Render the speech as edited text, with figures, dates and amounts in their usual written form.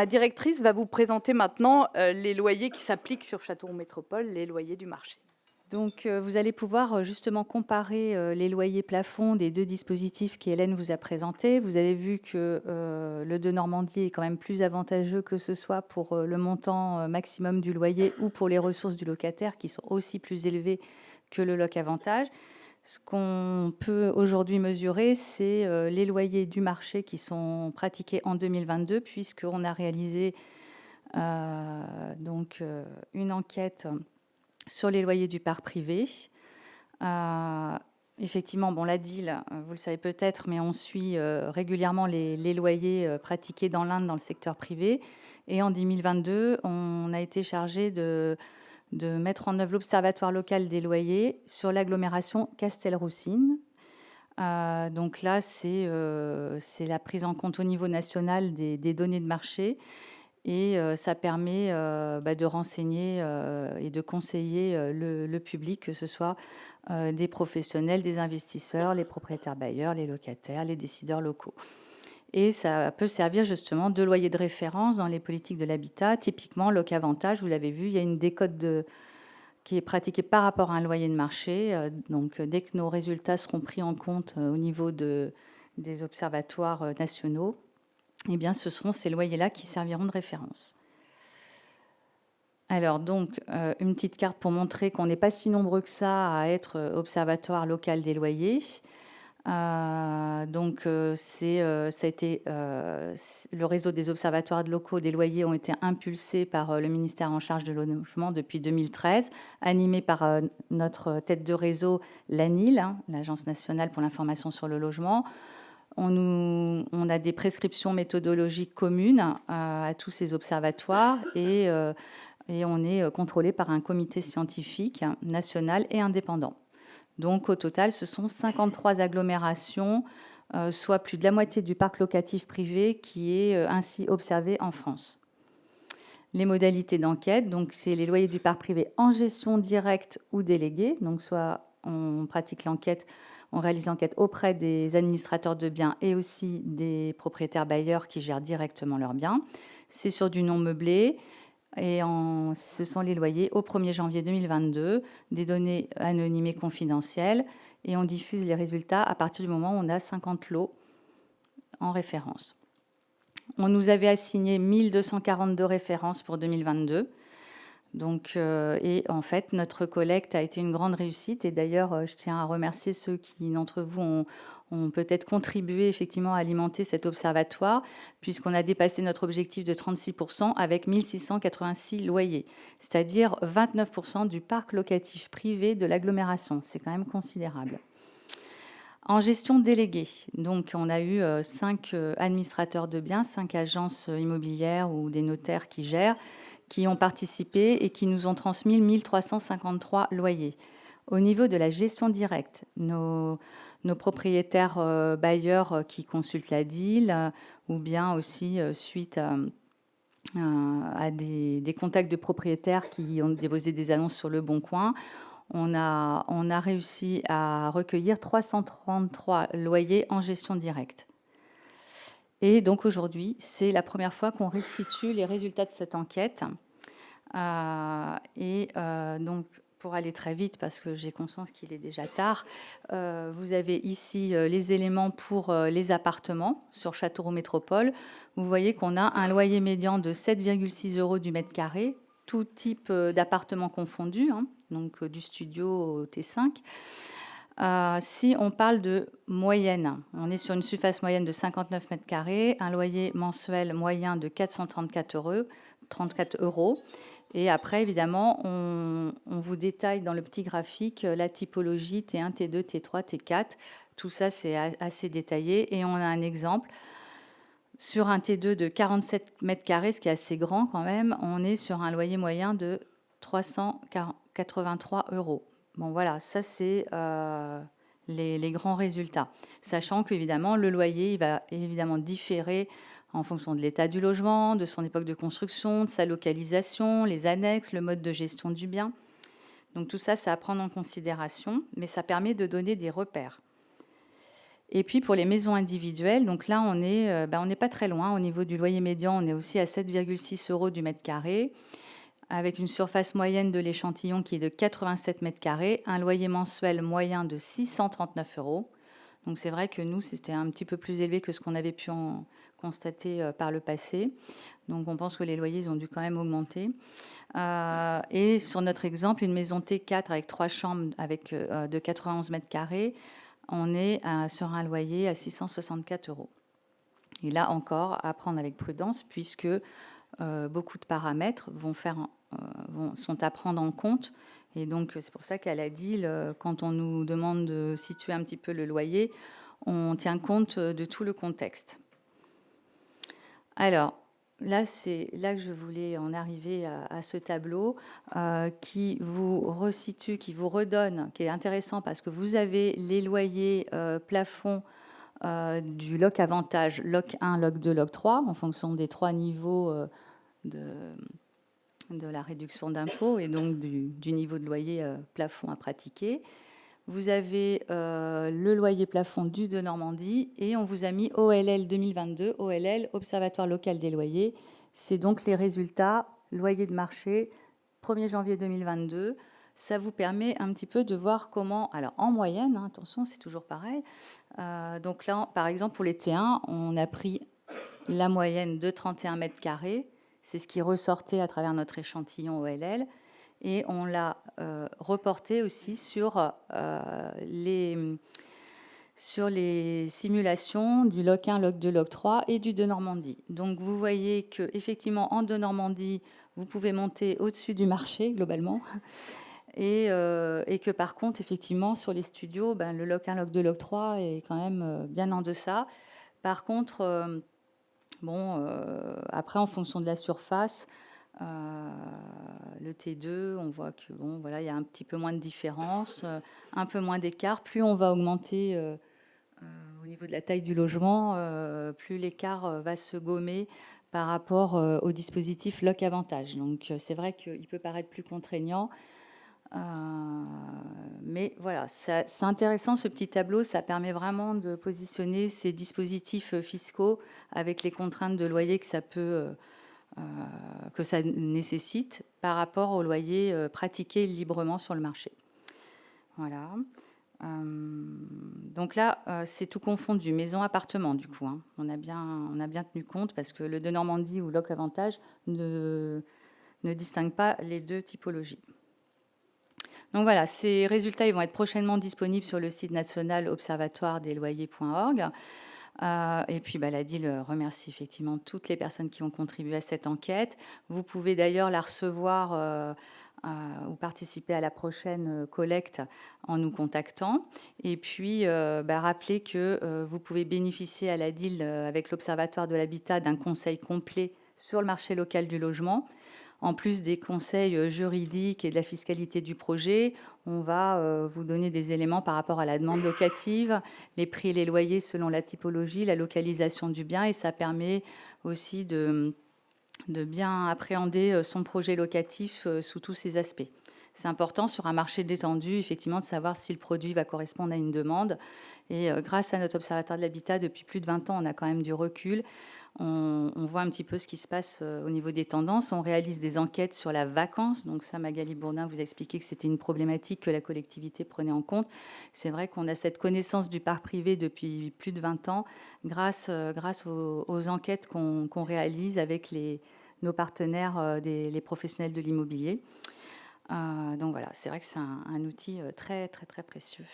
ma directrice va vous présenter maintenant les loyers qui s'appliquent sur Châteauroux Métropole, les loyers du marché. Donc, vous allez pouvoir justement comparer les loyers plafonds des deux dispositifs qu'Hélène vous a présentés. Vous avez vu que le de Normandie est quand même plus avantageux, que ce soit pour le montant maximum du loyer ou pour les ressources du locataire qui sont aussi plus élevées que le Loc Avantage. Ce qu'on peut aujourd'hui mesurer, c'est les loyers du marché qui sont pratiqués en 2022, puisqu'on a réalisé une enquête sur les loyers du parc privé. Effectivement, bon, la DIL, vous le savez peut-être, mais on suit régulièrement les loyers pratiqués dans l'Inde dans le secteur privé. Et en 2022, on a été chargé de mettre en œuvre l'Observatoire local des loyers sur l'agglomération Castelroussine. Donc là, c'est la prise en compte au niveau national des données de marché. Et ça permet de renseigner et de conseiller le public, que ce soit des professionnels, des investisseurs, les propriétaires bailleurs, les locataires, les décideurs locaux. Et ça peut servir justement de loyer de référence dans les politiques de l'habitat. Typiquement, Loc Avantage, vous l'avez vu, il y a une décote qui est pratiquée par rapport à un loyer de marché. Donc, dès que nos résultats seront pris en compte au niveau des observatoires nationaux, eh bien, ce seront ces loyers-là qui serviront de référence. Alors, donc, une petite carte pour montrer qu'on n'est pas si nombreux que ça à être observatoire local des loyers. Ça a été le réseau des observatoires locaux des loyers ont été impulsés par le ministère en charge de logement depuis 2013, animé par notre tête de réseau, l'ANIL, l'Agence nationale pour l'information sur le logement. On a des prescriptions méthodologiques communes à tous ces observatoires et on est contrôlé par un comité scientifique national et indépendant. Donc au total, ce sont 53 agglomérations, soit plus de la moitié du parc locatif privé qui est ainsi observé en France. Les modalités d'enquête, donc c'est les loyers du parc privé en gestion directe ou déléguée. Donc soit on pratique l'enquête, on réalise l'enquête auprès des administrateurs de biens et aussi des propriétaires bailleurs qui gèrent directement leurs biens. C'est sur du non meublé et ce sont les loyers au 1er janvier 2022, des données anonymes et confidentielles, et on diffuse les résultats à partir du moment où on a 50 lots en référence. On nous avait assigné 1242 références pour 2022. Donc, et en fait, notre collecte a été une grande réussite. Et d'ailleurs, je tiens à remercier ceux qui, d'entre vous, ont peut-être contribué effectivement à alimenter cet observatoire, puisqu'on a dépassé notre objectif de 36% avec 1686 loyers, c'est-à-dire 29% du parc locatif privé de l'agglomération. C'est quand même considérable. En gestion déléguée, donc on a eu 5 administrateurs de biens, 5 agences immobilières ou des notaires qui gèrent, qui ont participé et qui nous ont transmis 1353 loyers. Au niveau de la gestion directe, nos propriétaires bailleurs qui consultent la DIL ou bien aussi suite à des contacts de propriétaires qui ont déposé des annonces sur Le Bon Coin, on a réussi à recueillir 333 loyers en gestion directe. Et donc aujourd'hui, c'est la première fois qu'on restitue les résultats de cette enquête. Donc, pour aller très vite, parce que j'ai conscience qu'il est déjà tard, vous avez ici les éléments pour les appartements sur Châteauroux Métropole. Vous voyez qu'on a un loyer médian de 7,6 € du mètre carré, tout type d'appartements confondus, donc du studio au T5. Si on parle de moyenne, on est sur une surface moyenne de 59 mètres carrés, un loyer mensuel moyen de 434 €. Et après, évidemment, on vous détaille dans le petit graphique la typologie T1, T2, T3, T4. Tout ça, c'est assez détaillé. Et on a un exemple. Sur un T2 de 47 mètres carrés, ce qui est assez grand quand même, on est sur un loyer moyen de 383 €. Bon, voilà, ça, c'est les grands résultats. Sachant qu'évidemment, le loyer, il va évidemment différer en fonction de l'état du logement, de son époque de construction, de sa localisation, les annexes, le mode de gestion du bien. Donc tout ça, c'est à prendre en considération, mais ça permet de donner des repères. Et puis pour les maisons individuelles, donc là on n'est pas très loin. Au niveau du loyer médian, on est aussi à 7,6 € du mètre carré, avec une surface moyenne de l'échantillon qui est de 87 mètres carrés, un loyer mensuel moyen de 639 €. Donc c'est vrai que nous, c'était un petit peu plus élevé que ce qu'on avait pu en constater par le passé. Donc on pense que les loyers ils ont dû quand même augmenter. Et sur notre exemple, une maison T4 avec 3 chambres de 91 mètres carrés, on est sur un loyer à 664 €. Et là encore, à prendre avec prudence, puisque beaucoup de paramètres sont à prendre en compte. Et donc, c'est pour ça qu'à la DIL, quand on nous demande de situer un petit peu le loyer, on tient compte de tout le contexte. Alors, là, c'est là que je voulais en arriver à ce tableau qui vous resitue, qui vous redonne, qui est intéressant parce que vous avez les loyers plafonds du LOC Avantage, LOC 1, LOC 2, LOC 3, en fonction des 3 niveaux de la réduction d'impôt et donc du niveau de loyer plafond à pratiquer. Vous avez le loyer plafond du de Normandie et on vous a mis OLL 2022, OLL, Observatoire local des loyers. C'est donc les résultats loyer de marché 1er janvier 2022. Ça vous permet un petit peu de voir comment, alors en moyenne, hein, attention, c'est toujours pareil. Donc là, par exemple, pour les T1, on a pris la moyenne de 31 mètres carrés. C'est ce qui ressortait à travers notre échantillon OLL. Et on l'a reporté aussi sur les simulations du LOC 1, LOC 2, LOC 3 et du de Normandie. Donc vous voyez que effectivement en de Normandie, vous pouvez monter au-dessus du marché globalement. Et que par contre, effectivement, sur les studios, le LOC 1, LOC 2, LOC 3 est quand même bien en deçà. Par contre, après, en fonction de la surface, le T2, on voit que voilà, il y a un petit peu moins de différence, un peu moins d'écart. Plus on va augmenter au niveau de la taille du logement, plus l'écart va se gommer par rapport au dispositif LOC Avantage. Donc c'est vrai qu'il peut paraître plus contraignant. Mais voilà, c'est intéressant ce petit tableau, ça permet vraiment de positionner ces dispositifs fiscaux avec les contraintes de loyer que ça nécessite par rapport au loyer pratiqué librement sur le marché. Voilà. Donc là, c'est tout confondu, maison-appartement du coup. Hein. On a bien tenu compte parce que le de Normandie ou LOC Avantage ne distingue pas les deux typologies. Donc voilà, ces résultats ils vont être prochainement disponibles sur le site national observatoiredesloyers.org. Et puis la DIL remercie effectivement toutes les personnes qui ont contribué à cette enquête. Vous pouvez d'ailleurs la recevoir ou participer à la prochaine collecte en nous contactant. Et puis rappelez que vous pouvez bénéficier à la DIL avec l'Observatoire de l'habitat d'un conseil complet sur le marché local du logement. En plus des conseils juridiques et de la fiscalité du projet, on va vous donner des éléments par rapport à la demande locative, les prix et les loyers selon la typologie, la localisation du bien, et ça permet aussi de bien appréhender son projet locatif sous tous ses aspects. C'est important sur un marché détendu, effectivement, de savoir si le produit va correspondre à une demande. Et grâce à notre observatoire de l'habitat, depuis plus de 20 ans, on a quand même du recul. On voit un petit peu ce qui se passe au niveau des tendances. On réalise des enquêtes sur la vacance. Donc ça, Magali Bourdin vous a expliqué que c'était une problématique que la collectivité prenait en compte. C'est vrai qu'on a cette connaissance du parc privé depuis plus de 20 ans grâce aux enquêtes qu'on réalise avec nos partenaires, les professionnels de l'immobilier. Donc voilà, c'est vrai que c'est un outil très, très, très précieux.